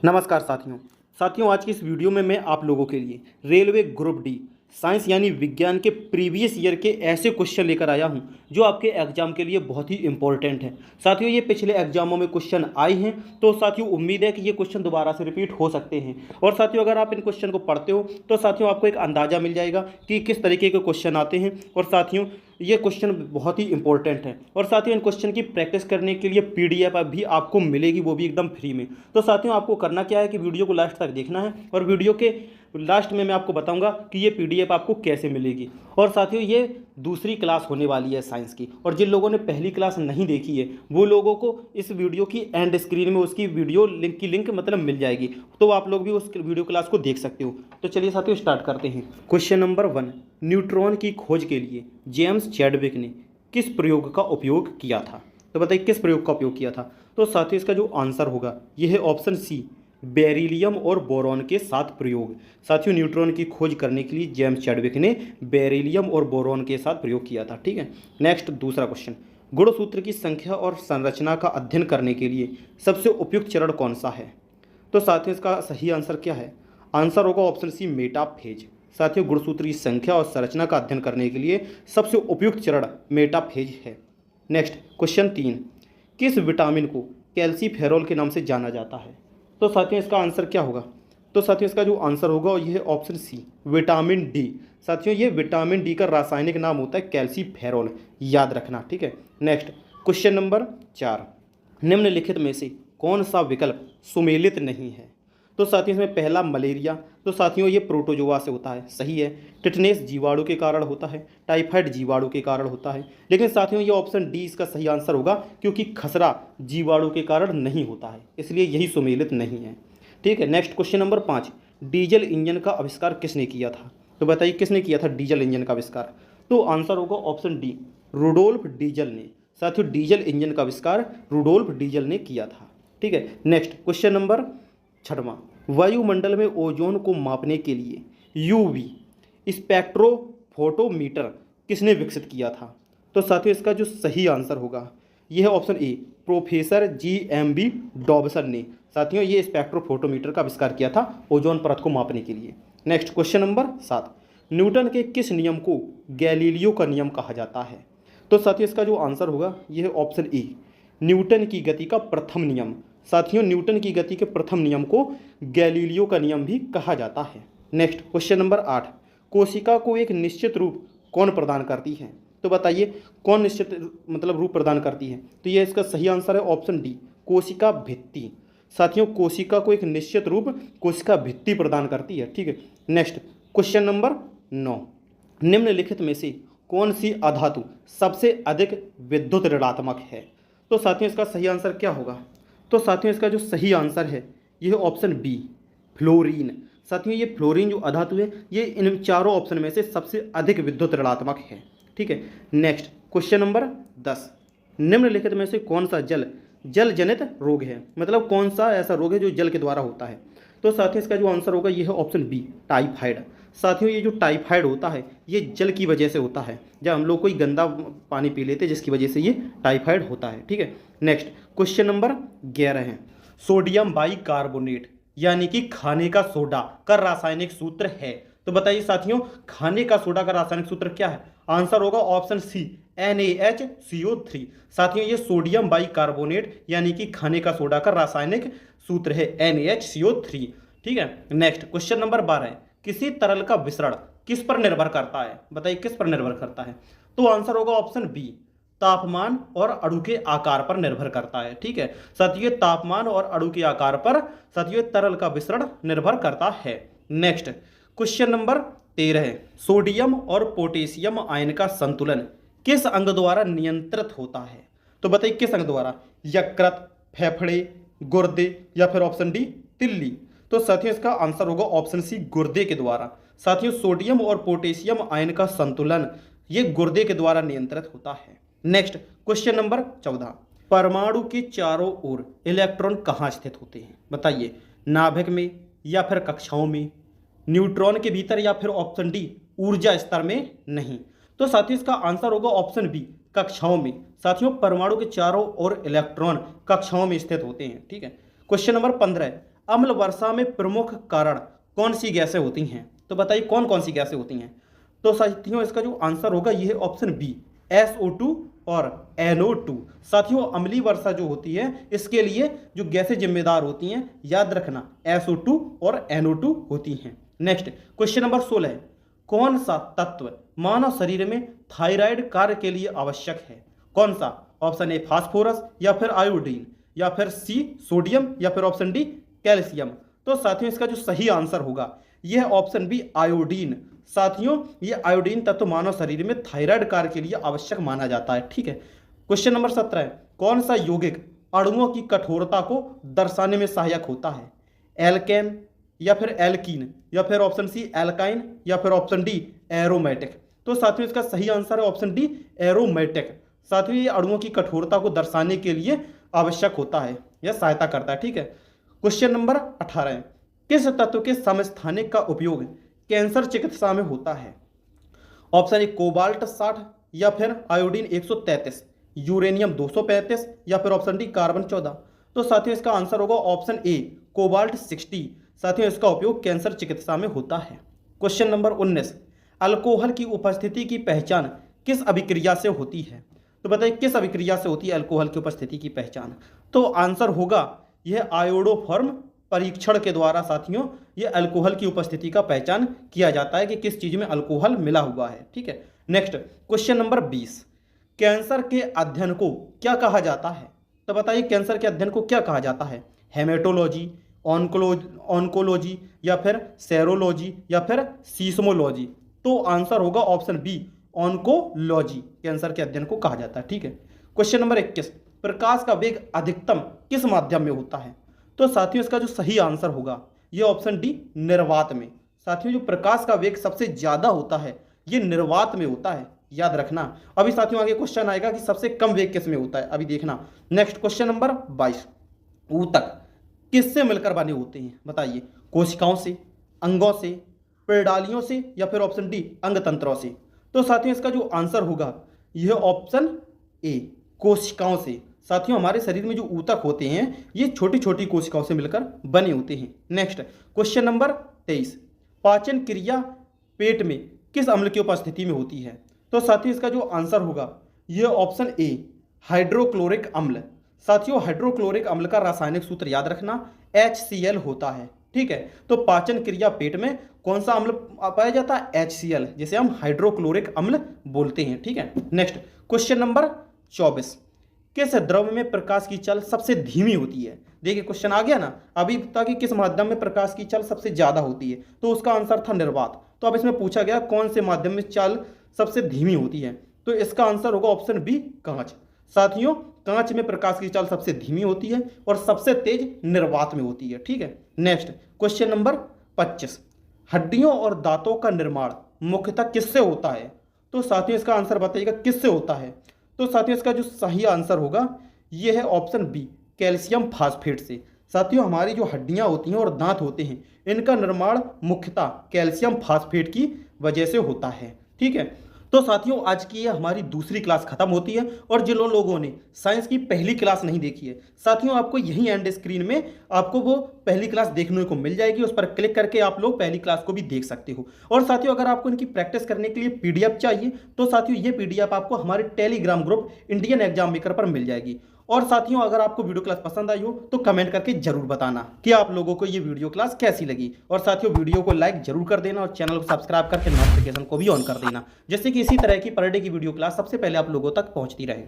नमस्कार साथियों आज की इस वीडियो में मैं आप लोगों के लिए रेलवे ग्रुप डी साइंस यानी विज्ञान के प्रीवियस ईयर के ऐसे क्वेश्चन लेकर आया हूं जो आपके एग्जाम के लिए बहुत ही इंपॉर्टेंट है। साथियों ये पिछले एग्जामों में क्वेश्चन आए हैं, तो साथियों उम्मीद है कि ये क्वेश्चन दोबारा से रिपीट हो सकते हैं। और साथियों अगर आप इन क्वेश्चन को पढ़ते हो तो साथियों आपको एक अंदाज़ा मिल जाएगा कि किस तरीके के क्वेश्चन आते हैं। और साथियों ये क्वेश्चन बहुत ही इंपॉर्टेंट है। और साथियों इन क्वेश्चन की प्रैक्टिस करने के लिए PDF भी आपको मिलेगी, वो भी एकदम फ्री में। तो साथियों आपको करना क्या है कि वीडियो को लास्ट तक देखना है, और वीडियो के लास्ट में मैं आपको बताऊंगा कि ये PDF आपको कैसे मिलेगी। और साथियों ये दूसरी क्लास होने वाली है साइंस की, और जिन लोगों ने पहली क्लास नहीं देखी है वो लोगों को इस वीडियो की एंड स्क्रीन में उसकी वीडियो लिंक मतलब मिल जाएगी, तो आप लोग भी उस वीडियो क्लास को देख सकते हो। तो चलिए साथियों स्टार्ट करते हैं। क्वेश्चन नंबर 1, न्यूट्रॉन की खोज के लिए जेम्स चैडविक ने किस प्रयोग का उपयोग किया था? तो बताइए किस प्रयोग का उपयोग किया था? तो साथियों इसका जो आंसर होगा यह है ऑप्शन सी, बेरिलियम और बोरॉन के साथ प्रयोग। साथियों न्यूट्रॉन की खोज करने के लिए जेम्स चैडविक ने बेरिलियम और बोरॉन के साथ प्रयोग किया था। ठीक है, नेक्स्ट दूसरा क्वेश्चन, गुणसूत्र की संख्या और संरचना का अध्ययन करने के लिए सबसे उपयुक्त चरण कौन सा है? तो साथियों इसका सही आंसर क्या है? आंसर होगा ऑप्शन सी, मेटाफेज। साथियों गुणसूत्र की संख्या और संरचना का अध्ययन करने के लिए सबसे उपयुक्त चरण मेटाफेज है। नेक्स्ट क्वेश्चन 3, किस विटामिन को कैल्सीफेरॉल के नाम से जाना जाता है? तो साथियों इसका आंसर क्या होगा? तो साथियों इसका जो आंसर होगा यह है ऑप्शन सी, विटामिन डी। साथियों ये विटामिन डी का रासायनिक नाम होता है कैल्सीफेरॉल, याद रखना। ठीक है, नेक्स्ट क्वेश्चन नंबर 4, निम्नलिखित में से कौन सा विकल्प सुमेलित नहीं है? तो साथियों इसमें पहला मलेरिया, तो साथियों ये प्रोटोजोआ से होता है, सही है। टिटनेस जीवाणु के कारण होता है, टाइफाइड जीवाणु के कारण होता है। लेकिन साथियों ये ऑप्शन डी इसका सही आंसर होगा, क्योंकि खसरा जीवाणु के कारण नहीं होता है, इसलिए यही सुमेलित नहीं है। ठीक है, next question number 5, diesel engine का आविष्कार किसने किया था? तो बताइए किसने किया था डीजल इंजन का आविष्कार? तो आंसर होगा ऑप्शन डी, रुडोल्फ डीजल ने। साथियों डीजल इंजन का आविष्कार रुडोल्फ डीजल ने किया था। ठीक है, नेक्स्ट क्वेश्चन नंबर 6वां, वायुमंडल में ओजोन को मापने के लिए UV स्पेक्ट्रोफोटोमीटर किसने विकसित किया था? तो साथियों इसका जो सही आंसर होगा यह है option A, professor GMB Dobson ने। साथियों ये स्पेक्ट्रोफोटोमीटर का आविष्कार किया था ओजोन परत को मापने के लिए। नेक्स्ट क्वेश्चन नंबर 7, न्यूटन के किस नियम को गैलीलियो का नियम कहा जाता है? तो साथियों इसका जो आंसर होगा यह है ऑप्शन ए, न्यूटन की गति का प्रथम नियम। साथियों न्यूटन की गति के प्रथम नियम को गैलीलियो का नियम भी कहा जाता है। नेक्स्ट क्वेश्चन नंबर 8, कोशिका को एक निश्चित रूप कौन प्रदान करती है? तो बताइए कौन निश्चित मतलब रूप प्रदान करती है? तो ये इसका सही आंसर है ऑप्शन डी, कोशिका भित्ति। साथियों कोशिका को एक निश्चित रूप कोशिका भित्ति प्रदान करती है। ठीक है, नेक्स्ट क्वेश्चन नंबर 9, निम्नलिखित में से कौन सी अधातु सबसे अधिक विद्युत ऋणात्मक है? तो साथियों इसका सही आंसर क्या होगा? तो साथियों इसका जो सही आंसर है यह ऑप्शन बी, फ्लोरीन। साथियों ये फ्लोरीन जो अधातु है ये इन चारों ऑप्शन में से सबसे अधिक विद्युत ऋणात्मक है। ठीक है, नेक्स्ट क्वेश्चन नंबर 10, निम्नलिखित में से कौन सा जल जनित रोग है? मतलब कौन सा ऐसा रोग है जो जल के द्वारा होता है? तो साथियों इसका जो आंसर होगा यह है ऑप्शन बी, टाइफाइड। साथियों ये जो टाइफाइड होता है ये जल की वजह से होता है, जब हम लोग कोई गंदा पानी पी लेते हैं जिसकी वजह से ये टाइफाइड होता है। ठीक है, नेक्स्ट क्वेश्चन नंबर 11 है, सोडियम बाइकार्बोनेट यानी कि खाने का सोडा का रासायनिक सूत्र है। तो बताइए साथियों खाने का सोडा का रासायनिक सूत्र क्या है? आंसर होगा ऑप्शन सी, NaHCO3। साथियों ये सोडियम बाइकार्बोनेट यानी कि खाने का सोडा का रासायनिक सूत्र है NaHCO3। ठीक है, नेक्स्ट क्वेश्चन नंबर 12, किसी तरल का विसरण किस पर निर्भर करता है? बताइए किस पर निर्भर करता है? तो आंसर होगा ऑप्शन बी, तापमान और अणु के आकार पर निर्भर करता है। ठीक है साथियों, तापमान और अणु के आकार पर साथियों तरल का विसरण निर्भर करता है। नेक्स्ट क्वेश्चन नंबर 13 है, सोडियम और पोटेशियम आयन का संतुलन किस अंग द्वारा नियंत्रित होता है? तो बताइए किस अंग द्वारा? यकृत, फेफड़े, गुर्दे या फिर ऑप्शन डी, तिल्ली। तो साथियों इसका आंसर होगा ऑप्शन सी, गुर्दे के द्वारा। साथियों सोडियम और पोटेशियम आयन का संतुलन ये गुर्दे के द्वारा नियंत्रित होता है। नेक्स्ट क्वेश्चन नंबर 14, परमाणु के चारों ओर इलेक्ट्रॉन कहाँ स्थित होते हैं? बताइए, नाभिक में या फिर कक्षाओं में, न्यूट्रॉन के भीतर या फिर ऑप्शन डी, ऊर्जा स्तर में नहीं। तो साथियों इसका आंसर होगा ऑप्शन बी, कक्षाओं में। साथियों परमाणु के चारों ओर इलेक्ट्रॉन कक्षाओं में स्थित होते हैं। ठीक है, क्वेश्चन नंबर 15, अम्ल वर्षा में प्रमुख कारण कौन सी गैसें होती हैं? तो बताइए कौन कौन सी गैसें होती हैं? तो साथियों इसका जो आंसर होगा ये है ऑप्शन बी, SO2 और NO2। साथियों अम्लीय वर्षा जो होती है इसके लिए जो गैसें जिम्मेदार होती हैं याद रखना SO2 और NO2 होती हैं। नेक्स्ट क्वेश्चन नंबर 16, कौन सा तत्व मानव शरीर में थायराइड कार्य के लिए आवश्यक है? कौन सा? ऑप्शन ए फास्फोरस, या फिर आयोडीन, या फिर सी सोडियम, या फिर ऑप्शन डी कैल्शियम। तो साथियों इसका जो सही आंसर होगा यह ऑप्शन बी आयोडीन। साथियों ये आयोडीन तत्व मानव शरीर में थायराइड कार्य के लिए आवश्यक माना जाता है। ठीक है। क्वेश्चन नंबर 17, कौन सा यौगिक अणुओं की कठोरता को दर्शाने में सहायक होता है? एल्केन, या फिर एल्कीन, या फिर ऑप्शन सी एल्काइन, या फिर ऑप्शन डी एरोमेटिक। तो साथियों इसका सही आंसर है ऑप्शन डी एरोमेटिक। साथियों ये अणुओं की कठोरता को दर्शाने के लिए आवश्यक होता है या सहायता करता है। ठीक है। क्वेश्चन नंबर 18, किस तत्व के समस्थानिक का उपयोग कैंसर चिकित्सा में होता है? ऑप्शन ए कोबाल्ट 60, या फिर आयोडीन 133, यूरेनियम 235, या फिर ऑप्शन डी कार्बन 14। तो साथियों इसका आंसर होगा ऑप्शन ए कोबाल्ट 60। साथियों इसका उपयोग कैंसर चिकित्सा में होता है। क्वेश्चन नंबर 19, अल्कोहल की उपस्थिति की पहचान किस अभिक्रिया से होती है? तो बताइए किस अभिक्रिया से होती है अल्कोहल की उपस्थिति की पहचान? तो आंसर होगा यह आयोडोफॉर्म परीक्षण के द्वारा साथियों ये अल्कोहल की उपस्थिति का पहचान किया जाता है कि किस चीज में अल्कोहल मिला हुआ है। ठीक है। नेक्स्ट क्वेश्चन नंबर 20, कैंसर के अध्ययन को क्या कहा जाता है? तो बताइए कैंसर के अध्ययन को क्या कहा जाता है? हेमेटोलॉजी, ऑन्कोलॉजी, या फिर सेरोलॉजी, या फिर सीस्मोलॉजी। तो आंसर होगा ऑप्शन बी ऑन्कोलॉजी। कैंसर के अध्ययन को कहा जाता है। ठीक है। क्वेश्चन नंबर 21, प्रकाश का वेग अधिकतम किस माध्यम में होता है? तो साथियों इसका जो सही आंसर होगा ये ऑप्शन डी निर्वात में। साथियों जो प्रकाश का वेग सबसे ज्यादा होता है ये निर्वात में होता है, याद रखना। अभी साथियों आगे क्वेश्चन आएगा कि सबसे कम वेग किस में होता है, अभी देखना। नेक्स्ट क्वेश्चन नंबर 22, ऊतक किससे मिलकर बने होते हैं? बताइए कोशिकाओं से, अंगों से, पेड़ालियों से, या फिर ऑप्शन डी अंग तंत्रों से। तो साथियों इसका जो आंसर होगा यह ऑप्शन ए कोशिकाओं से। साथियों हमारे शरीर में जो ऊतक होते हैं ये छोटी छोटी कोशिकाओं से मिलकर बने होते हैं। नेक्स्ट क्वेश्चन नंबर 23, पाचन क्रिया पेट में किस अम्ल की उपस्थिति में होती है? तो साथियों इसका जो आंसर होगा यह ऑप्शन ए हाइड्रोक्लोरिक अम्ल। साथियों हाइड्रोक्लोरिक अम्ल का रासायनिक सूत्र याद रखना HCl होता है। ठीक है। तो पाचन क्रिया पेट में कौन सा अम्ल पाया जाता है? HCl, जिसे हम हाइड्रोक्लोरिक अम्ल बोलते हैं। ठीक है। नेक्स्ट क्वेश्चन नंबर 24, किस द्रव में प्रकाश की चाल सबसे धीमी होती है? देखिए क्वेश्चन आ गया ना अभी तक कि किस माध्यम में प्रकाश की चाल सबसे ज्यादा होती है, तो उसका आंसर था निर्वात। तो अब इसमें पूछा गया कौन से माध्यम में चाल सबसे धीमी होती है, तो इसका आंसर होगा ऑप्शन बी कांच। साथियों कांच में प्रकाश की चाल सबसे धीमी होती है और सबसे तेज निर्वात में होती है। ठीक है। नेक्स्ट क्वेश्चन नंबर 25, हड्डियों और दांतों का निर्माण मुख्यतः किससे होता है? तो साथियों इसका आंसर बताइएगा किससे होता है? तो साथियों इसका जो सही आंसर होगा यह है ऑप्शन बी कैल्शियम फास्फेट से। साथियों हमारी जो हड्डियां होती हैं और दांत होते हैं इनका निर्माण मुख्यतः कैल्शियम फास्फेट की वजह से होता है। ठीक है। तो साथियों आज की ये हमारी दूसरी क्लास खत्म होती है, और जिन लोगों ने साइंस की पहली क्लास नहीं देखी है साथियों आपको यही एंड स्क्रीन में आपको वो पहली क्लास देखने को मिल जाएगी, उस पर क्लिक करके आप लोग पहली क्लास को भी देख सकते हो। और साथियों अगर आपको इनकी प्रैक्टिस करने के लिए PDF चाहिए तो साथियों ये PDF आपको हमारे Telegram group Indian exam maker पर मिल जाएगी। और साथियों अगर आपको वीडियो क्लास पसंद आई हो तो कमेंट करके जरूर बताना कि आप लोगों को ये वीडियो क्लास कैसी लगी। और साथियों वीडियो को लाइक जरूर कर देना और चैनल को सब्सक्राइब करके नोटिफिकेशन को भी ऑन कर देना, जिससे कि इसी तरह की पर डे की वीडियो क्लास सबसे पहले आप लोगों तक पहुंचती रहे।